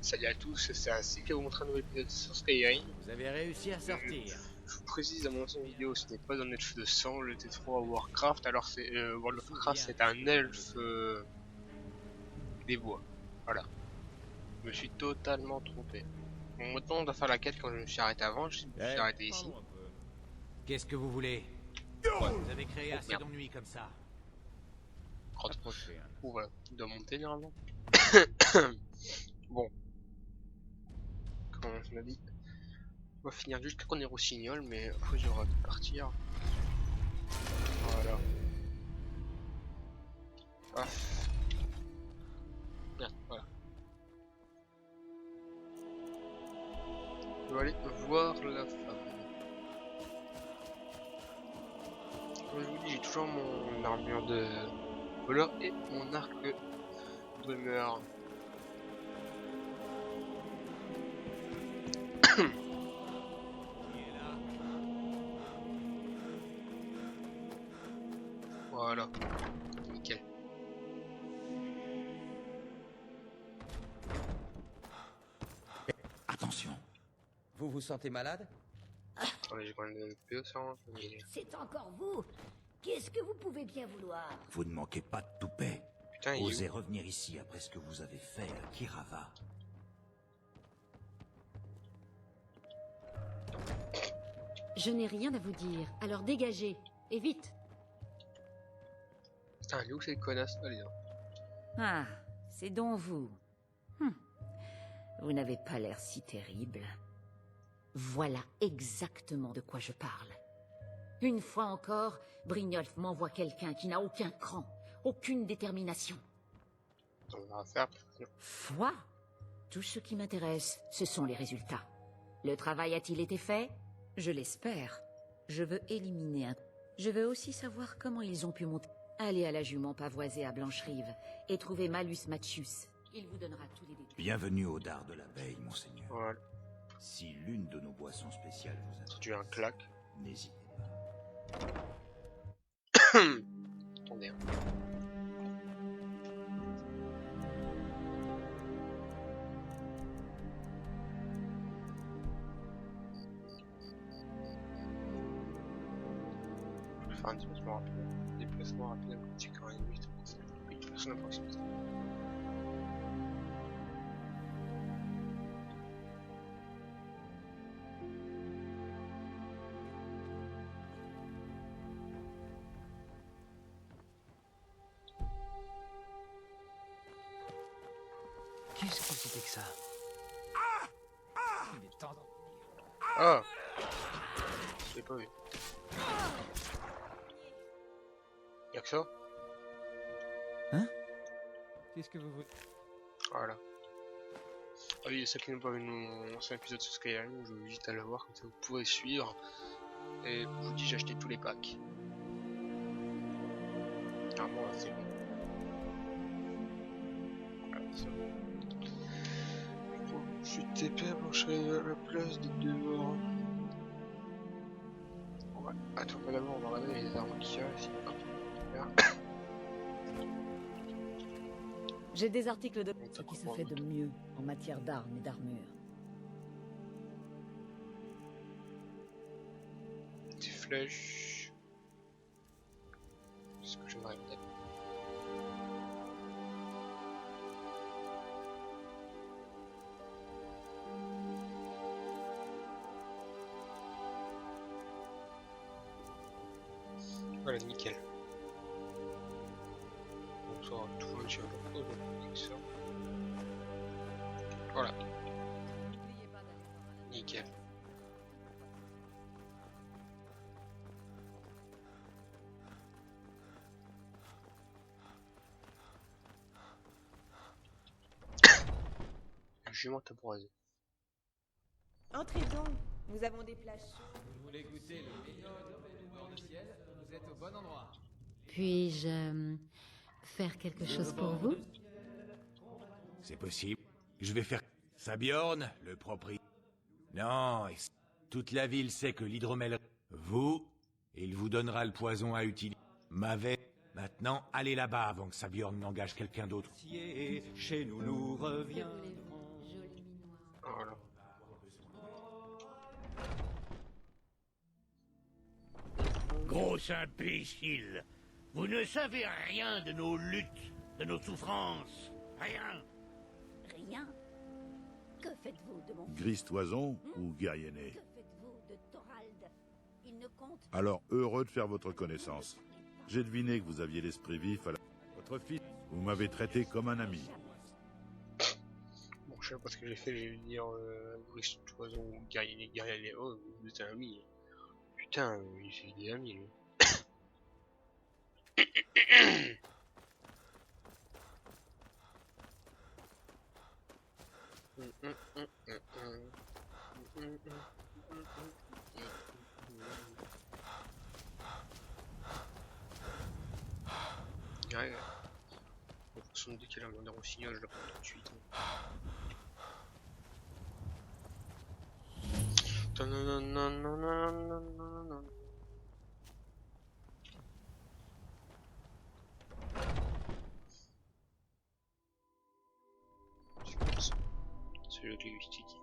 Salut à tous, c'est ainsi que vous montre un nouvel épisode sur Skyrim. Vous avez réussi à sortir. Je vous précise dans mon ancienne vidéo, ce n'est pas un elfe de sang, le T3 Warcraft, alors c'est World of Warcraft, c'est un elfe des bois. Voilà. Je me suis totalement trompé. Bon, maintenant on doit faire la quête quand je me suis arrêté avant, je me suis arrêté ici. Qu'est-ce que vous voulez? Vous avez créé assez d'ennuis comme ça. Oh voilà, il doit monter normalement. Bon. Comme on a dit, on va finir jusqu'à qu'on est Rossignol, mais après j'aurai de partir. Voilà. Paf. Merde, voilà. Je vais aller voir la femme. Comme je vous dis, j'ai toujours mon armure de voleur et mon arc de drummer. Voilà. Nickel. Attention. Vous vous sentez malade? Attendez, j'ai quand même de PO sur moi. C'est encore vous. Qu'est-ce que vous pouvez bien vouloir? Vous ne manquez pas de toupet. Putain, il Osez revenir ici après ce que vous avez fait à Kirava. Je n'ai rien à vous dire, alors dégagez, et vite. Putain, il est où cette connasse? Allez, là. Ah, c'est donc vous. Vous n'avez pas l'air si terrible. Voilà exactement de quoi je parle. Une fois encore, Brynjolf m'envoie quelqu'un qui n'a aucun cran, aucune détermination. On va faire. Foi? Tout ce qui m'intéresse, ce sont les résultats. Le travail a-t-il été fait? Je l'espère. Je veux éliminer un... Je veux aussi savoir comment ils ont pu monter. Allez à la jument pavoisée à Blancherive et trouvez Malus Macius. Il vous donnera tous les détails. Bienvenue au dard de l'abeille, monseigneur. Voilà. Si l'une de nos boissons spéciales vous Tu as un claque. intéresse, n'hésitez pas. Attendez. Je vais faire un déplacement rapide. Déplacement rapide, un petit quand même 8. Une personne à proximité. Qu'est-ce que c'était que ça? Il est temps d'en finir. Ah! Je l'ai pas vu. Y'a que ça? Qu'est-ce que vous voulez? Voilà. Ah oui, ceux qui n'ont pas vu mon ancien épisode sur Skyrim, je vous invite à le voir, comme ça vous pourrez suivre. Et je vous dis, j'ai acheté tous les packs. Ah bon, là, c'est bon. Voilà, c'est bon. Je suis TP à Blancherive à la place de dehors. Ouais. Attends, mais d'abord, on va regarder les armes qu'il y a ici. Hop. Là. J'ai des articles de... Ce Ce qui se fait de mieux en matière d'armes et d'armure. Des flèches. C'est ce que j'aimerais peut-être. Voilà, nickel. Donc ça va tout le sur le coup, donc ça. Voilà, nickel. La jument à broiser. Entrez donc, nous avons des places chaudes. Vous voulez goûter le meilleur bord de ciel? Vous êtes au bon endroit. Puis-je faire quelque chose pour vous? C'est possible. Je vais faire... Sabjorn, le propriétaire... Non, toute la ville sait que l'hydromel... Vous, il vous donnera le poison à utiliser. Mauvais. Maintenant, allez là-bas avant que Sabjorn n'engage quelqu'un d'autre. Chez nous, nous reviendrons. Gros imbécile. Vous ne savez rien de nos luttes, de nos souffrances. Rien. Rien. Que faites-vous de mon fils? Gris Toison ou guerrier né? Que faites-vous de Thorald? Il ne compte... Alors, heureux de faire votre connaissance. J'ai deviné que vous aviez l'esprit vif à la... Votre fils, vous m'avez traité comme un ami. Bon, je sais pas ce que j'ai fait, j'ai dû dire Gris Toison ou guerrier, oh, vous êtes un ami. Putain, il fait des amis, lui. Ouais, en fonction de quel est au signal, je le prends tout de suite. C'est le linguistique.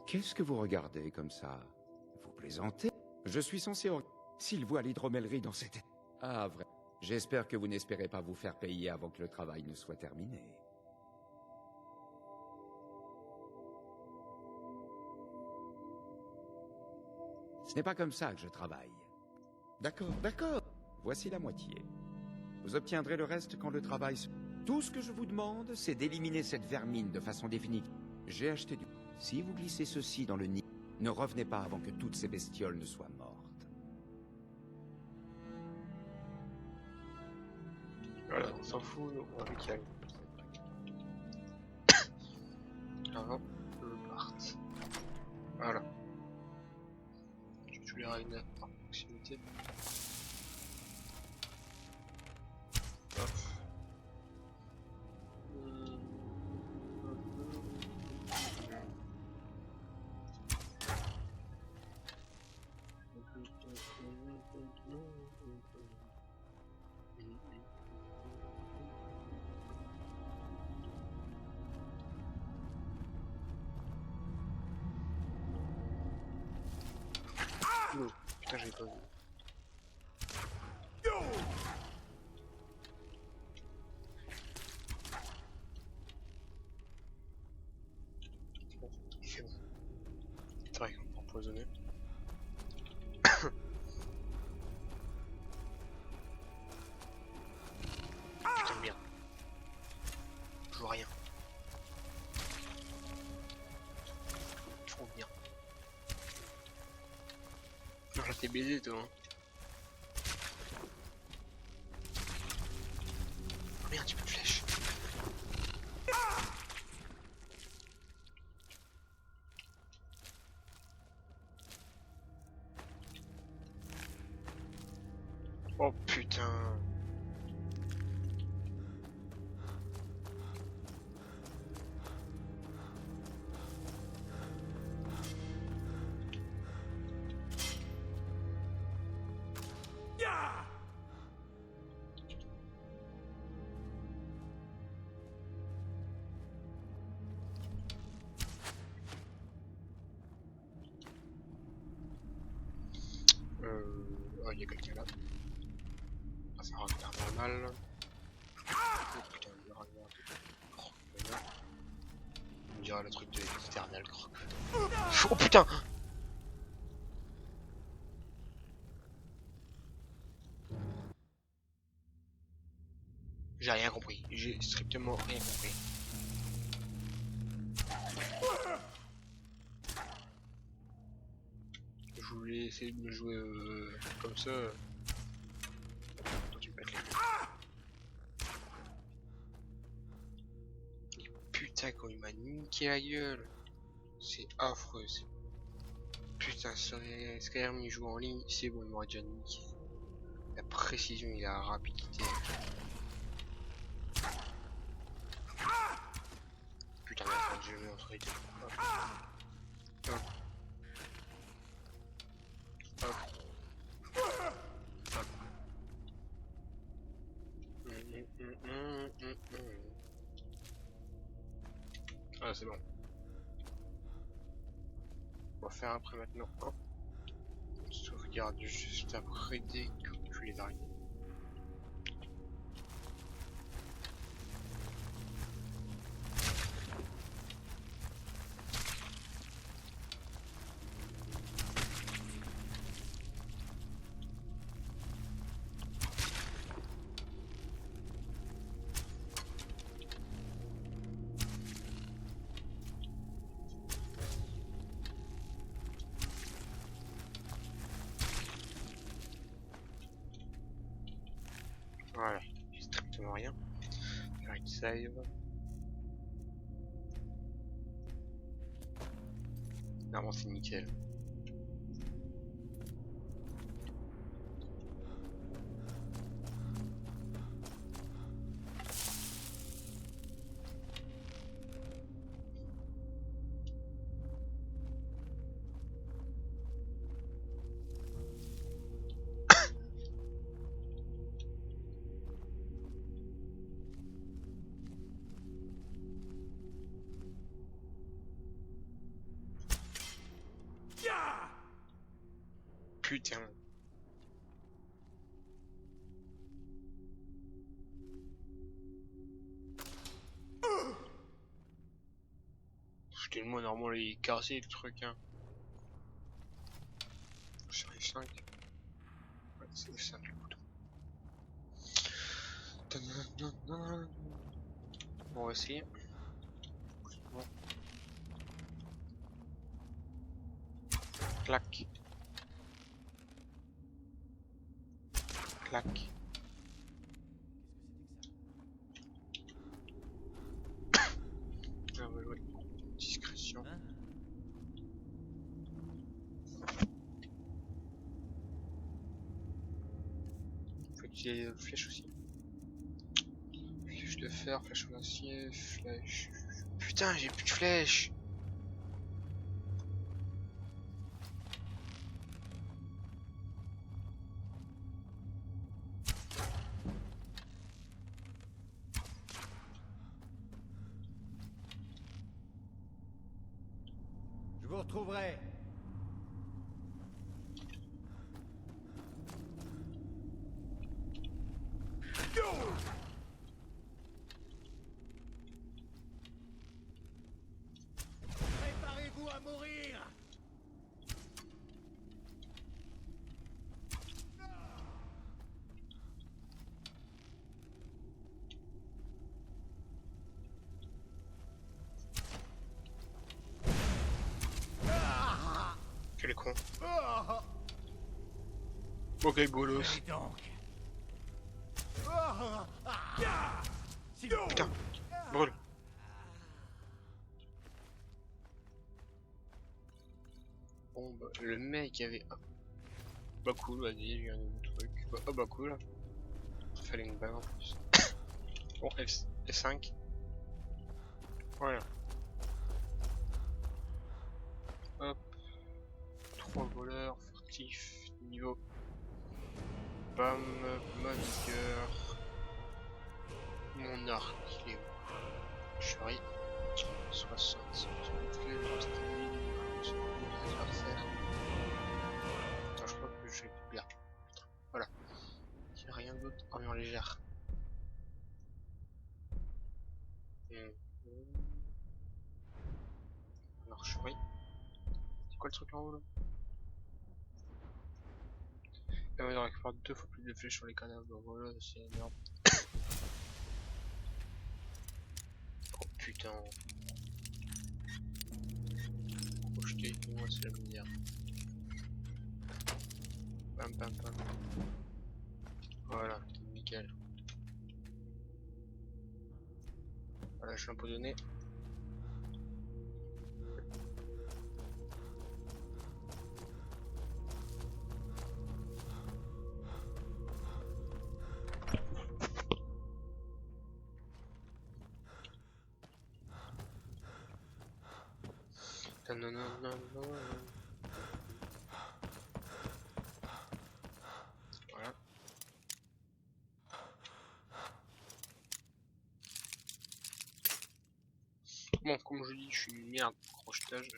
Qu'est-ce que vous regardez comme ça? Vous plaisantez? Je suis censé... S'il voit l'hydromellerie dans cette... Ah, vrai. J'espère que vous n'espérez pas vous faire payer avant que le travail ne soit terminé. Ce n'est pas comme ça que je travaille. D'accord, d'accord. Voici la moitié. Vous obtiendrez le reste quand le travail se... Tout ce que je vous demande, c'est d'éliminer cette vermine de façon définitive. J'ai acheté du... Si vous glissez ceci dans le nid, ne revenez pas avant que toutes ces bestioles ne soient mortes. Voilà, on s'en fout, on va avec elle. Alors, je parte. Voilà. Je tue les reines par proximité. Hop. Oh, putain, j'ai pas vu. Bon, c'est bon. C'est vrai qu'on peut empoisonner. Putain de merde. Je vois rien. Trop bien. Non, là t'es baisé toi. Hein. Oh merde, tu peux de flèche. Oh putain. Oh, il y a quelqu'un là. Ah, ça regarde normal. Oh putain, il regarde. Oh, voilà. On dirait le truc de l'éternel croc. Oh putain! J'ai rien compris. J'ai strictement rien compris. Je voulais essayer de me jouer comme ça. Toi, tu me pètes les couilles. Putain, quand il m'a niqué la gueule. C'est affreux. Putain, Skyrim il joue en ligne. C'est bon, il m'aurait déjà niqué. La précision et la rapidité. Putain, mais attends, je vais entre les deux. Hop. Hop. Hop. Hop. Ah, c'est bon. On va faire après maintenant. Oh. Sauvegarde juste après dès que tu les arrives. Voilà, j'ai strictement rien. Faire une save. Normalement c'est nickel. Putain. Tellement normalement il est cassé le truc hein. Sur les 5. Ouais, c'est le 5 le bouton. Bon, on va essayer. Bon. Clac. Clac. On va jouer discrétion. Faut utiliser flèche aussi. Flèche de fer, flèche en acier, flèche. Putain, j'ai plus de flèches. Je vous retrouverai. Préparez-vous à mourir. Quel con. Ok, bolos. Allez donc. Putain, brûle. Bon, bah, le mec avait. Bah, cool, vas-y, j'ai un nouveau truc. Bah, oh, bah, cool. Fallait une balle en plus. Bon, F5. Voilà. Hop. 3 voleurs, furtif, niveau. Bam, ma vigueur. Mon arc, il est où? Chérie. 60. Attends, je crois que je vais bien. Voilà. Il n'y a rien d'autre. Armure légère. Archerie. C'est quoi le truc en haut là? Permet de récupérer 2 fois plus de flèches sur les cadavres. Voilà, c'est énorme. Oh putain. Projeter, moi c'est la lumière. Pam pam pam. Voilà, nickel. Voilà, je suis un peu donné. Non, non, non, non. Voilà. Bon, comme je dis, je suis une merde pour crochetage.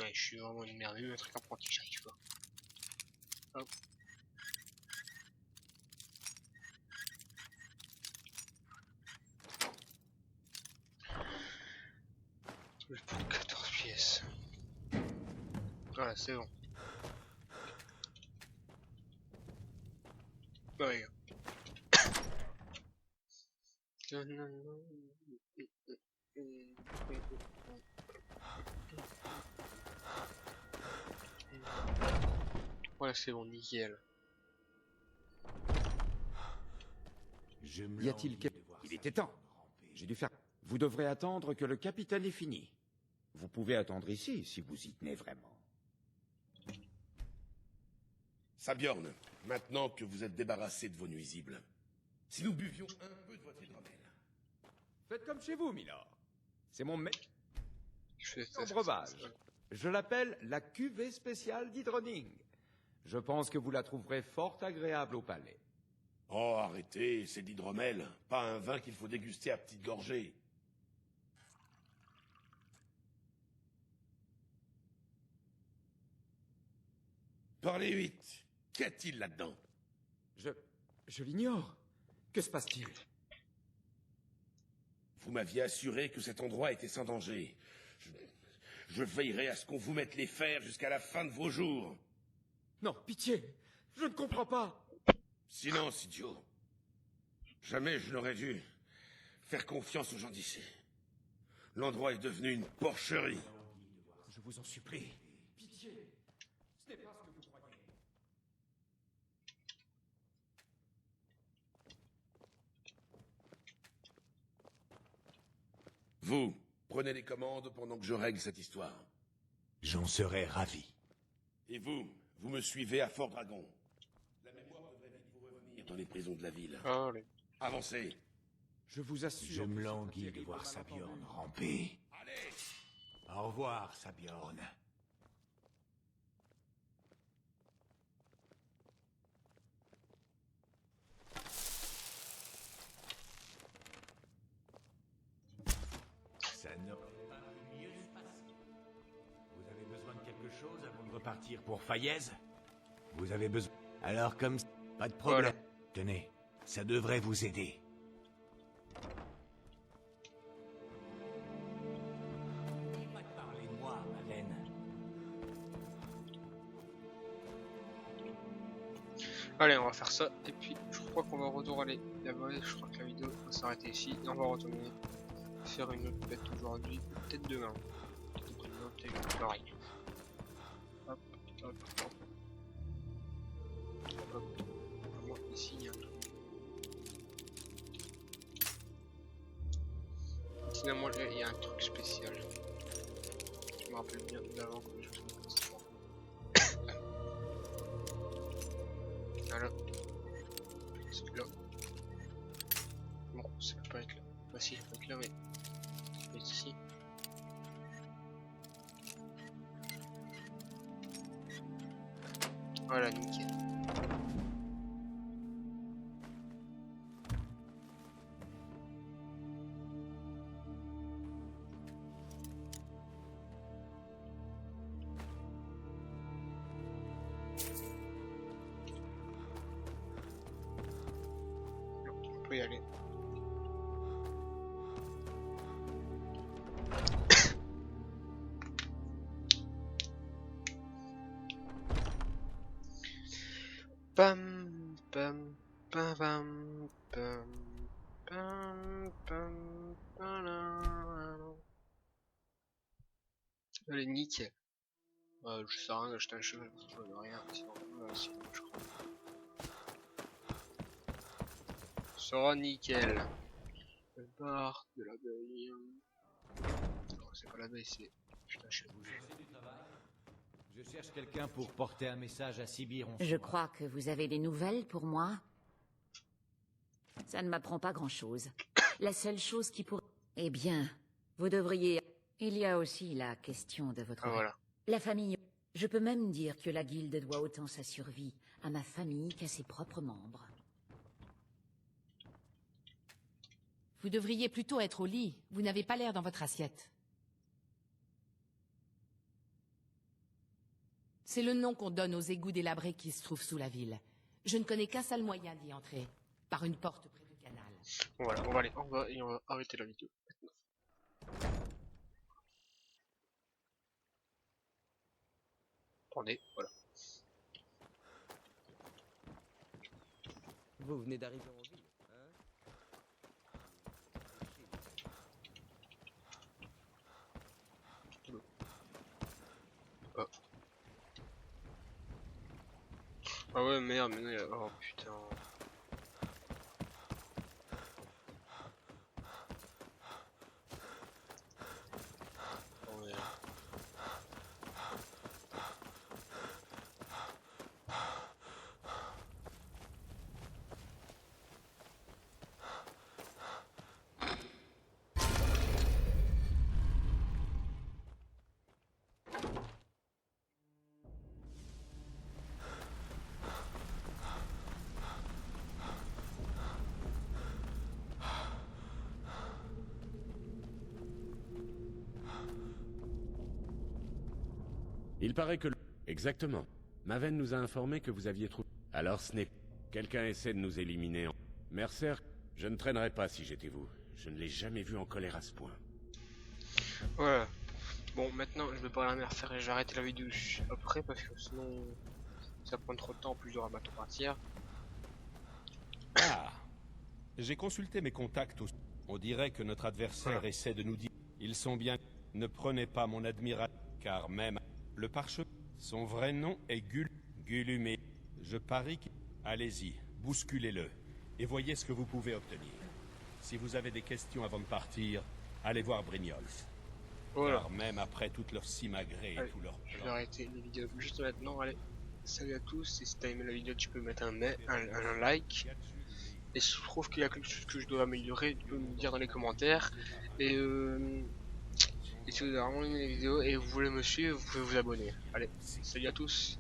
Ouais, je suis vraiment une merde, un truc apprenti, j'arrive pas. Hop. J'ai plus de 14 pièces. Voilà, c'est bon. Ouais. Ouais, c'est bon, nickel. Y a-t-il Il était temps. J'ai dû faire... Vous devrez attendre que le capitaine ait fini. Vous pouvez attendre ici, si vous y tenez vraiment. Sabjorn, maintenant que vous êtes débarrassé de vos nuisibles, si nous buvions un peu de votre hydromel. Faites comme chez vous, Milord. C'est mon Je breuvage. Je l'appelle la cuvée spéciale d'Hydroning. Je pense que vous la trouverez fort agréable au palais. Oh, arrêtez, c'est de l'hydromel, pas un vin qu'il faut déguster à petites gorgées. Parlez vite. Qu'y a-t-il là-dedans? Je l'ignore. Que se passe-t-il? Vous m'aviez assuré que cet endroit était sans danger. Je veillerai à ce qu'on vous mette les fers jusqu'à la fin de vos jours. Non, pitié. Je ne comprends pas. Silence, idiot. Jamais je n'aurais dû faire confiance aux gens d'ici. L'endroit est devenu une porcherie. Je vous en supplie. Pitié. Ce n'est pas ce que vous croyez. Vous, prenez les commandes pendant que je règle cette histoire. J'en serais ravi. Et vous, vous me suivez à Fort Dragon. La mémoire devrait vite vous revenir dans les prisons de la ville. Allez. Avancez. Je vous assure. Je me languis de voir Sabjorn ramper. Allez. Au revoir, Sabjorn. Ça n'aurait pas pu mieux se passer. Vous avez besoin de quelque chose avant de repartir pour Fayez? Vous avez besoin... Alors comme... Pas de problème. Voilà. Tenez, ça devrait vous aider. Parlez-moi, ma reine. Allez, on va faire ça. Et puis, je crois qu'on va retourner là-bas. Je crois que la vidéo va s'arrêter ici. Et on va retourner faire une autre bête aujourd'hui. Peut-être demain. Peut-être demain, peut-être pareil. Hop, hop, hop. Hop. Moi, ici, il y a un truc. Finalement, là, il y a un truc spécial. Je me rappelle bien d'avant quand je faisais ça. Voilà. Parce que là. Bon, ça peut pas être là. Bah si, ça peut être là, mais. Ça peut être ici. Voilà, nickel. On peut y aller. Pam pam pam pam pam pam pam pam. Allez, nickel. Je sais rien d'acheter un cheval parce que je veux rien. Sinon, je crois. Ça sera nickel. Le bar de l'abeille. Non, c'est pas l'abeille, c'est. Putain, je sais pas. Je cherche quelqu'un pour porter un message à Sibiron. Je crois que vous avez des nouvelles pour moi. Ça ne m'apprend pas grand-chose. La seule chose qui pourrait... Eh bien, vous devriez... Il y a aussi la question de votre... Ah, voilà. La famille... Je peux même dire que la guilde doit autant sa survie à ma famille qu'à ses propres membres. Vous devriez plutôt être au lit. Vous n'avez pas l'air dans votre assiette. C'est le nom qu'on donne aux égouts délabrés qui se trouvent sous la ville. Je ne connais qu'un seul moyen d'y entrer, par une porte près du canal. Bon, voilà, on va arrêter la vidéo. Attendez, voilà. Vous venez d'arriver en ville, hein? Oh. Ah ouais, merde, mais oh putain. Oh, ouais. Il paraît que... Exactement. Maven nous a informé que vous aviez trouvé... Alors ce n'est... Quelqu'un essaie de nous éliminer en... Mercer, je ne traînerais pas si j'étais vous. Je ne l'ai jamais vu en colère à ce point. Voilà. Bon, maintenant, je vais pas la mer faire et j'arrête la vidéo après parce que sinon... Ça prend trop de temps, plus j'aurai ma tour entière. Ah. J'ai consulté mes contacts aussi. On dirait que notre adversaire essaie de nous dire... Ils sont bien... Ne prenez pas mon admiral, car même... Le parchemin, son vrai nom est Gulumé. Je parie que... Allez-y, bousculez-le, et voyez ce que vous pouvez obtenir. Si vous avez des questions avant de partir, allez voir Brynjolf. Voilà. Car même après toutes leurs simagrées et tous leurs Je vais plans... arrêter les vidéos juste maintenant, allez. Salut à tous, et si t'as aimé la vidéo, tu peux mettre un like. Et si je trouve qu'il y a quelque chose que je dois améliorer, tu peux me dire dans les commentaires. Et si vous avez vraiment aimé la vidéo et vous voulez me suivre, vous pouvez vous abonner. Allez, salut à tous.